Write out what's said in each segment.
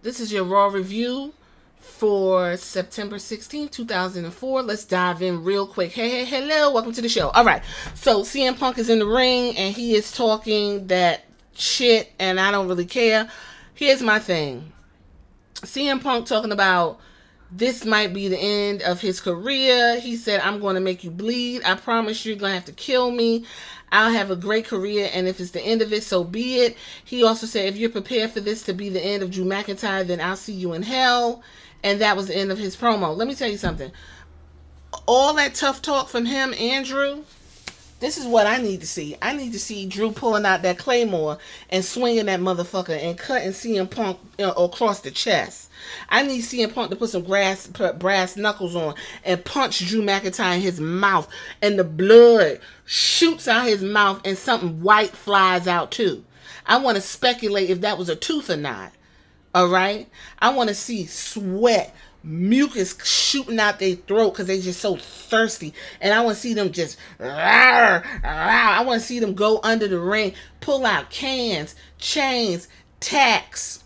This is your Raw review for September 16th, 2004. Let's dive in real quick. Hey, hello. Welcome to the show. All right. So, CM Punk is in the ring, and he is talking that shit, and I don't really care. Here's my thing. CM Punk talking about this might be the end of his career. He said, I'm going to make you bleed. I promise you're going to have to kill me. I'll have a great career, and if it's the end of it, so be it. He also said, if you're prepared for this to be the end of Drew McIntyre, then I'll see you in hell. And that was the end of his promo. Let me tell you something. All that tough talk from him, Andrew, this is what I need to see. I need to see Drew pulling out that Claymore and swinging that motherfucker and cutting CM Punk across the chest. I need CM Punk to put some brass knuckles on and punch Drew McIntyre in his mouth, and the blood shoots out his mouth and something white flies out too. I want to speculate if that was a tooth or not. All right? I want to see sweat, mucus shooting out their throat because they just so thirsty, and I want to see them just I want to see them go under the ring, pull out cans, chains, tacks.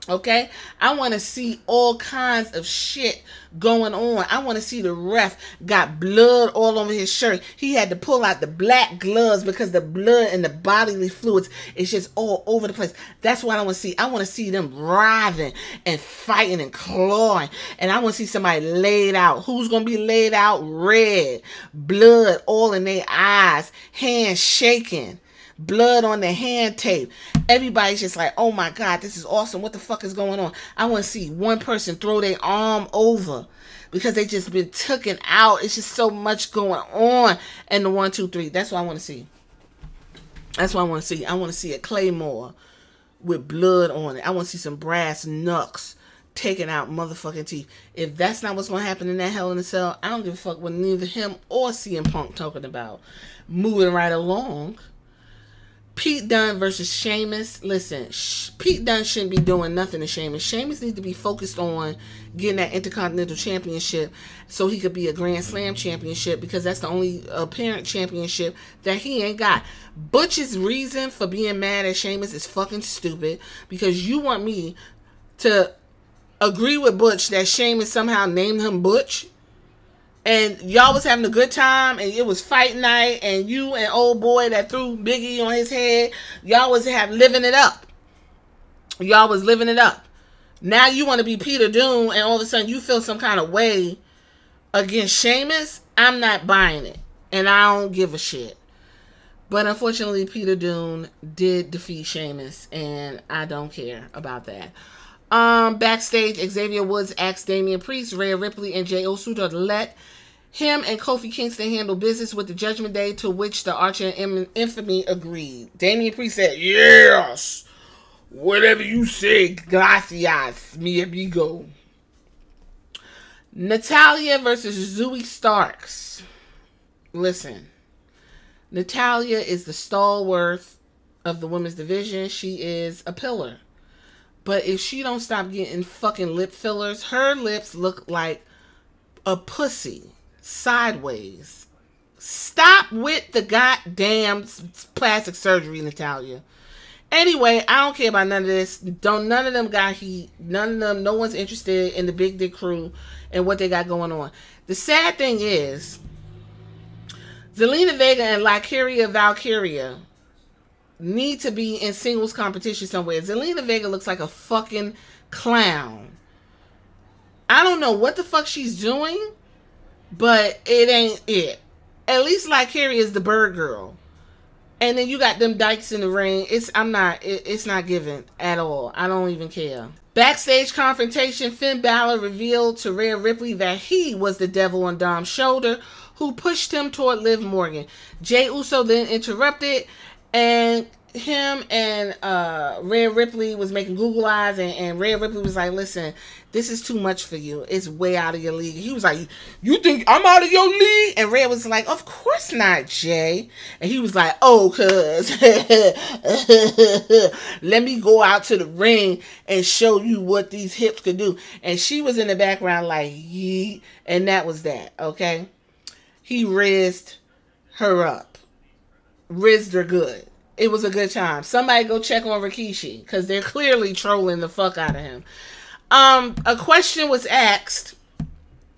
Okay, I want to see all kinds of shit going on. I want to see the ref got blood all over his shirt. He had to pull out the black gloves because the blood and the bodily fluids is just all over the place. That's what I want to see. I want to see them writhing and fighting and clawing. And I want to see somebody laid out. Who's going to be laid out? Red. Blood all in their eyes. Hands shaking. Blood on the hand tape. Everybody's just like, oh my God, this is awesome. What the fuck is going on? I want to see one person throw their arm over because they just been taken out. It's just so much going on. And the 1, 2, 3. That's what I want to see. That's what I want to see. I want to see a Claymore with blood on it. I want to see some brass knucks taking out motherfucking teeth. If that's not what's going to happen in that Hell in a Cell, I don't give a fuck what neither him or CM Punk talking about. Moving right along. Pete Dunne versus Sheamus. Listen, Pete Dunne shouldn't be doing nothing to Sheamus. Sheamus needs to be focused on getting that Intercontinental Championship so he could be a Grand Slam Championship, because that's the only apparent championship that he ain't got. Butch's reason for being mad at Sheamus is fucking stupid, because you want me to agree with Butch that Sheamus somehow named him Butch, and y'all was having a good time, and it was fight night, and you and old boy that threw Biggie on his head, y'all was living it up. Y'all was living it up. Now you want to be Peter Dunne, and all of a sudden you feel some kind of way against Sheamus? I'm not buying it, and I don't give a shit. But unfortunately, Peter Dunne did defeat Sheamus, and I don't care about that. Backstage, Xavier Woods asked Damian Priest, Rhea Ripley, and Jey Uso to let him and Kofi Kingston handle business with the Judgment Day, to which the Archer and Infamy agreed. Damian Priest said, yes, whatever you say, gracias, mi amigo. Natalya versus Zoe Starks. Listen, Natalya is the stalwart of the women's division. She is a pillar. But if she don't stop getting fucking lip fillers, her lips look like a pussy. Sideways. Stop with the goddamn plastic surgery, Natalya. Anyway, I don't care about none of this. None of them got heat. None of them, no one's interested in the Big Dick Crew and what they got going on. The sad thing is, Zelina Vega and Lycaria Valkyria need to be in singles competition somewhere. Zelina Vega looks like a fucking clown. I don't know what the fuck she's doing, but it ain't it. At least Lycaria is the bird girl. And then you got them dykes in the ring. It's not given at all. I don't even care. Backstage confrontation, Finn Balor revealed to Rhea Ripley that he was the devil on Dom's shoulder who pushed him toward Liv Morgan. Jey Uso then interrupted, and him and Rhea Ripley was making Google eyes, and Rhea Ripley was like, listen, this is too much for you. It's way out of your league. He was like, you think I'm out of your league? And Rhea was like, of course not, Jay. And he was like, oh, cuz let me go out to the ring and show you what these hips could do. And she was in the background like, yeet. And that was that, okay? He rizzed her up. Rizzed her good. It was a good time. Somebody go check on Rikishi because they're clearly trolling the fuck out of him. A question was asked: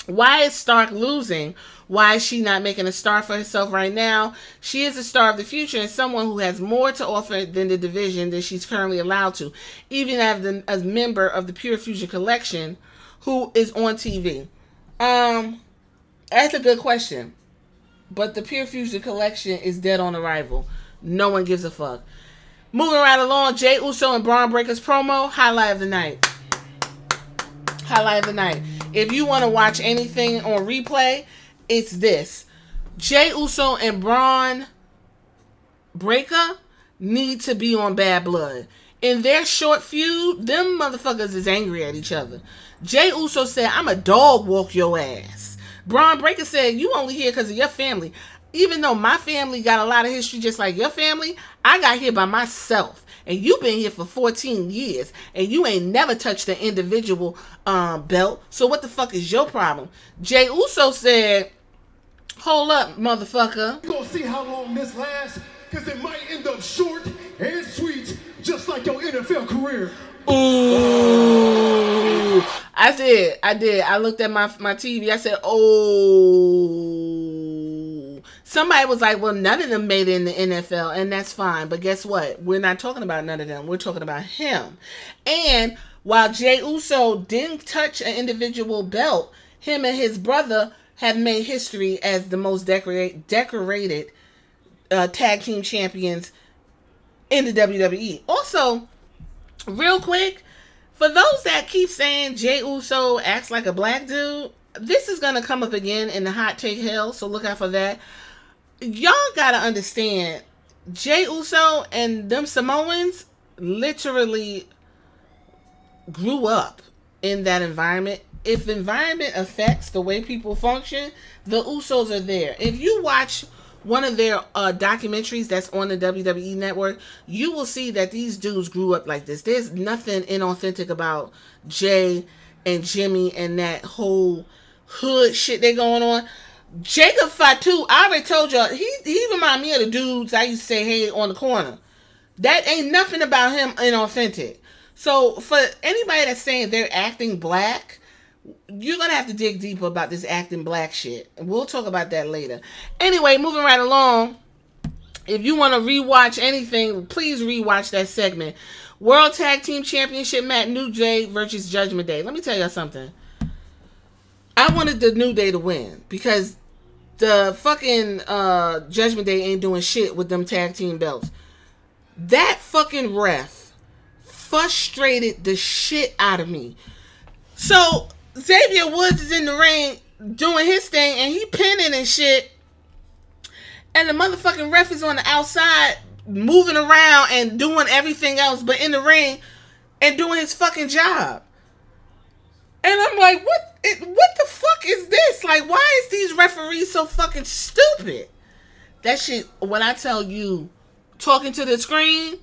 why is Stark losing? Why is she not making a star for herself right now? She is a star of the future and someone who has more to offer than the division than she's currently allowed to, even as a member of the Pure Fusion Collection who is on TV. That's a good question. But the Pure Fusion Collection is dead on arrival. No one gives a fuck. Moving right along, Jey Uso and Braun Breaker's promo, highlight of the night. Highlight of the night. If you want to watch anything on replay, it's this. Jey Uso and Braun Breaker need to be on Bad Blood. In their short feud, them motherfuckers is angry at each other. Jey Uso said, I'm a dog walk your ass. Braun Breaker said, you only here because of your family. Even though my family got a lot of history just like your family, I got here by myself. And you've been here for 14 years. And you ain't never touched an individual belt. So what the fuck is your problem? Jey Uso said, hold up, motherfucker. We're going to see how long this lasts. Because it might end up short and sweet. Just like your NFL career. Ooh. I did. I looked at my TV. I said, oh. Somebody was like, well, none of them made it in the NFL, and that's fine. But guess what? We're not talking about none of them. We're talking about him. And while Jey Uso didn't touch an individual belt, him and his brother have made history as the most decorated tag team champions in the WWE. Also, real quick, for those that keep saying Jey Uso acts like a black dude, this is going to come up again in the hot take hell, so look out for that. Y'all got to understand, Jey Uso and them Samoans literally grew up in that environment. If environment affects the way people function, the Usos are there. If you watch one of their documentaries that's on the WWE network, you will see that these dudes grew up like this. There's nothing inauthentic about Jay and Jimmy and that whole hood shit they going on. Jacob Fatu, I already told y'all, he remind me of the dudes I used to say hey on the corner. That ain't nothing about him inauthentic. So for anybody that's saying they're acting black, you're going to have to dig deeper about this acting black shit. And we'll talk about that later. Anyway, moving right along. If you want to rewatch anything, please rewatch that segment. World Tag Team Championship match, New Day versus Judgment Day. Let me tell you something. I wanted the New Day to win because the fucking Judgment Day ain't doing shit with them tag team belts. That fucking ref frustrated the shit out of me. So Xavier Woods is in the ring doing his thing and he pinning and shit. And the motherfucking ref is on the outside moving around and doing everything else but in the ring and doing his fucking job. And I'm like, what the fuck is this? Like, why is these referees so fucking stupid? That shit, when I tell you, talking to the screen,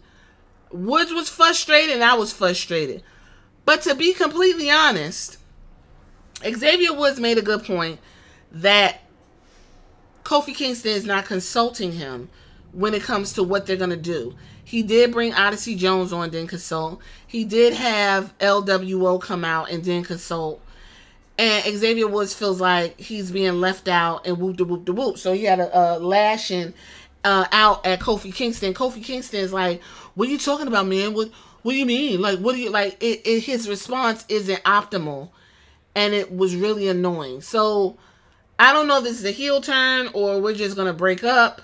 Woods was frustrated and I was frustrated. But to be completely honest, Xavier Woods made a good point that Kofi Kingston is not consulting him when it comes to what they're going to do. He did bring Odyssey Jones on, didn't consult. He did have LWO come out and didn't consult. And Xavier Woods feels like he's being left out and whoop-de-whoop-de-whoop. So he had a lashing out at Kofi Kingston. Kofi Kingston is like, what are you talking about, man? What do you mean? Like, what do you, like, his response isn't optimal. And it was really annoying. So, I don't know if this is a heel turn or we're just going to break up.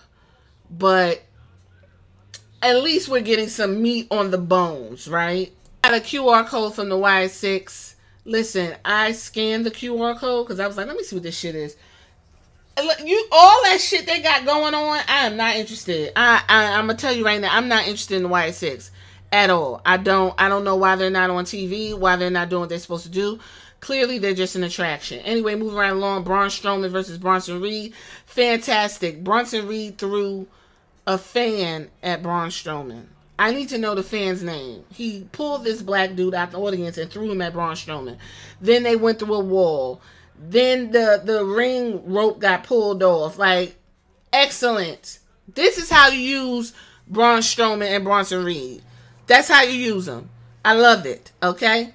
But at least we're getting some meat on the bones, right? Got a QR code from the Y6. Listen, I scanned the QR code because I was like, let me see what this shit is. All that shit they got going on, I am not interested. I'm going to tell you right now, I'm not interested in the Y6 at all. I don't know why they're not on TV, why they're not doing what they're supposed to do. Clearly, they're just an attraction. Anyway, moving right along, Braun Strowman versus Bronson Reed. Fantastic. Bronson Reed threw a fan at Braun Strowman. I need to know the fan's name. He pulled this black dude out the audience and threw him at Braun Strowman. Then they went through a wall. Then the ring rope got pulled off. Like, excellent. This is how you use Braun Strowman and Bronson Reed. That's how you use them. I love it. Okay.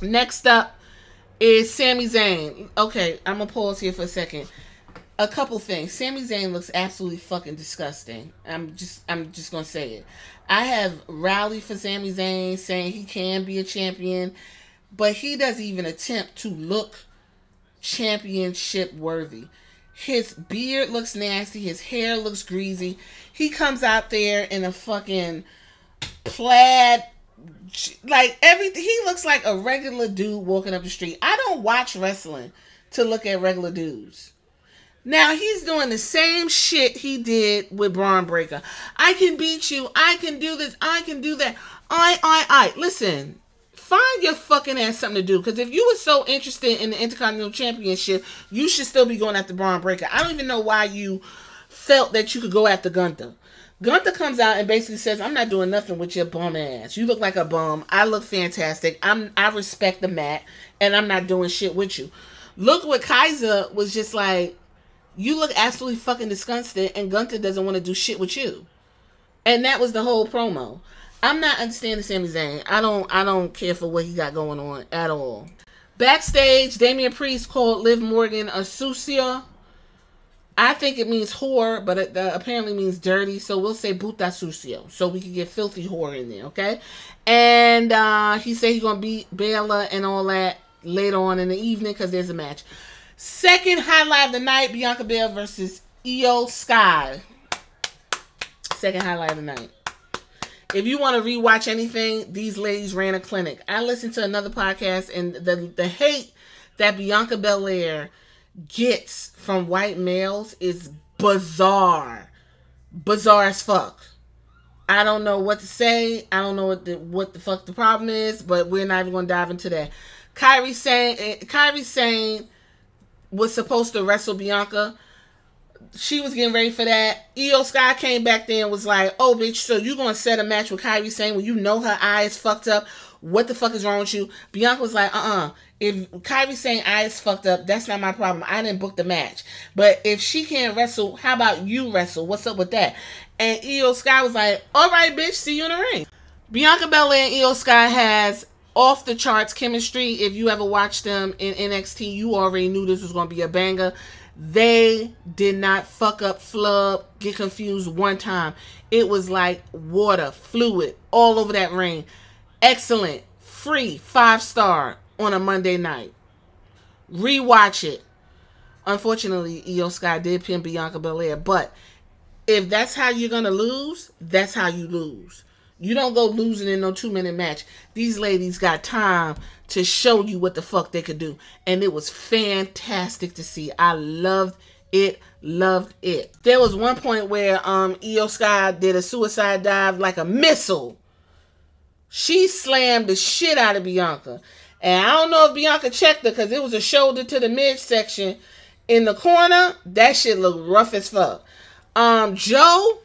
Next up is Sami Zayn. Okay, I'm gonna pause here for a second. A couple things. Sami Zayn looks absolutely fucking disgusting. I'm just gonna say it. I have rallied for Sami Zayn, saying he can be a champion, but he doesn't even attempt to look championship worthy. His beard looks nasty. His hair looks greasy. He comes out there in a fucking plaid, like everything. He looks like a regular dude walking up the street. I don't watch wrestling to look at regular dudes. Now he's doing the same shit he did with Braun Breaker. I can beat you. I can do this. I can do that. I. Listen, find your fucking ass something to do. Because if you were so interested in the Intercontinental Championship, you should still be going after Braun Breaker. I don't even know why you felt that you could go after Gunther. Gunther comes out and basically says, I'm not doing nothing with your bum ass. You look like a bum. I look fantastic. I respect the mat. And I'm not doing shit with you. Look what Kaiser was just like, you look absolutely fucking disgusted, and Gunther doesn't want to do shit with you. And that was the whole promo. I'm not understanding Sami Zayn. I don't care for what he got going on at all. Backstage, Damian Priest called Liv Morgan a sucia. I think it means whore, but it apparently means dirty. So we'll say puta sucio, so we can get filthy whore in there, okay? And he said he's gonna beat Baylor and all that later on in the evening because there's a match. Second highlight of the night, Bianca Belair versus Io Sky. Second highlight of the night. If you want to rewatch anything, these ladies ran a clinic. I listened to another podcast, and the hate that Bianca Belair gets from white males is bizarre. Bizarre as fuck. I don't know what to say. I don't know what the fuck the problem is, but we're not even going to dive into that. Kairi Sane was supposed to wrestle Bianca. She was getting ready for that. Io Sky came back there and was like, oh, bitch, so you going to set a match with Kairi Sane when you know her eye is fucked up? What the fuck is wrong with you? Bianca was like, if Kairi Sane eye is fucked up, that's not my problem. I didn't book the match. But if she can't wrestle, how about you wrestle? What's up with that? And Io Sky was like, all right, bitch, see you in the ring. Bianca Belair and Io Sky has off the charts chemistry. If you ever watched them in NXT, you already knew this was going to be a banger. They did not fuck up, flub, get confused one time. It was like water, fluid, all over that ring. Excellent. Free 5-star on a Monday night. Rewatch it. Unfortunately, Io Sky did pin Bianca Belair, but if that's how you're going to lose, that's how you lose. You don't go losing in no 2-minute match. These ladies got time to show you what the fuck they could do. And it was fantastic to see. I loved it. Loved it. There was one point where Io Sky did a suicide dive like a missile. She slammed the shit out of Bianca. And I don't know if Bianca checked her because it was a shoulder to the midsection in the corner. That shit looked rough as fuck. Joe,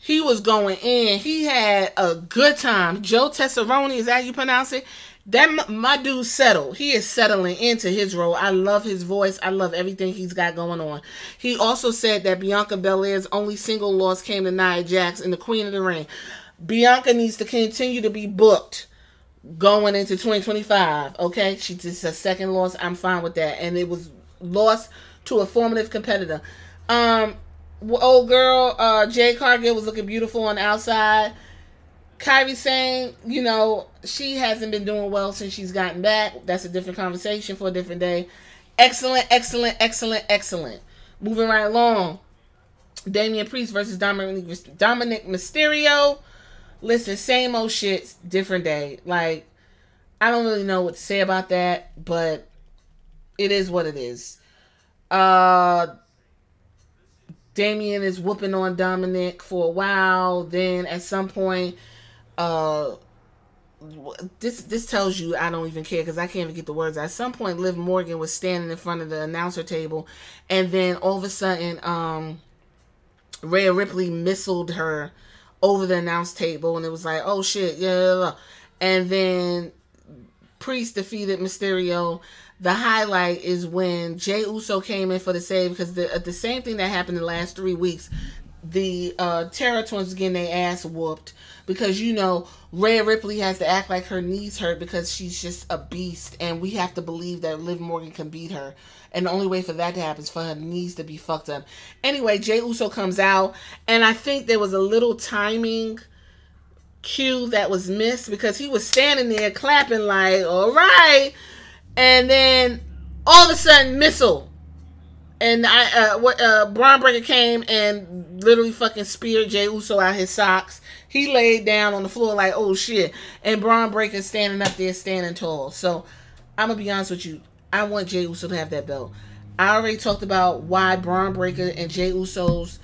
he was going in. He had a good time. Joe Tesseroni, is that how you pronounce it? That my dude settled. He is settling into his role. I love his voice. I love everything he's got going on. He also said that Bianca Belair's only single loss came to Nia Jax in the Queen of the Ring. Bianca needs to continue to be booked going into 2025. Okay, she just a second loss. I'm fine with that, and it was lost to a formative competitor. Old girl, Jade Cargill was looking beautiful on the outside. Kairi Sane, you know, she hasn't been doing well since she's gotten back. That's a different conversation for a different day. Excellent, excellent, excellent, excellent. Moving right along. Damian Priest versus Dominic Mysterio. Listen, same old shit, different day. Like, I don't really know what to say about that, but it is what it is. Damian is whooping on Dominic for a while. Then at some point, this tells you I don't even care because I can't even get the words. At some point, Liv Morgan was standing in front of the announcer table, and then all of a sudden, Rhea Ripley missiled her over the announce table, and it was like, oh shit, yeah. And then Priest defeated Mysterio. The highlight is when Jey Uso came in for the save, because the same thing that happened in the last 3 weeks, the Terror Twins getting their ass whooped because, you know, Rhea Ripley has to act like her knees hurt because she's just a beast, and we have to believe that Liv Morgan can beat her. And the only way for that to happen is for her knees to be fucked up. Anyway, Jey Uso comes out, and I think there was a little timing cue that was missed because he was standing there clapping like, all right, and then all of a sudden, missile. And Braun Breaker came and literally fucking speared Jey Uso out his socks. He laid down on the floor like, oh shit. And Braun Breaker standing up there, standing tall. So, I'm going to be honest with you. I want Jey Uso to have that belt. I already talked about why Braun Breaker and Jey Uso's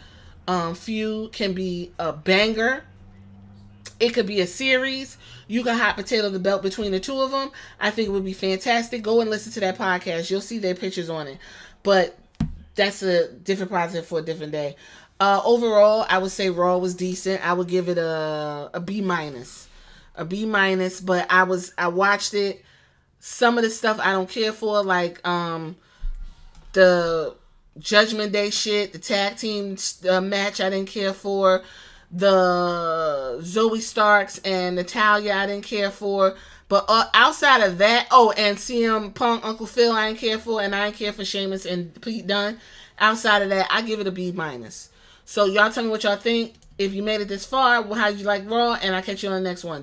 feud can be a banger. It could be a series. You can hot potato the belt between the two of them. I think it would be fantastic. Go and listen to that podcast. You'll see their pictures on it. But that's a different project for a different day. Overall, I would say Raw was decent. I would give it a B minus. A B minus, but I watched it. Some of the stuff I don't care for, like the Judgment Day shit, the tag team match I didn't care for. The Zoe Starks and Natalya I didn't care for. But outside of that, and CM Punk, Uncle Phil, I didn't care for, and I didn't care for Sheamus and Pete Dunne. Outside of that, I give it a B minus. So y'all tell me what y'all think. If you made it this far, how you like Raw, and I'll catch you on the next one.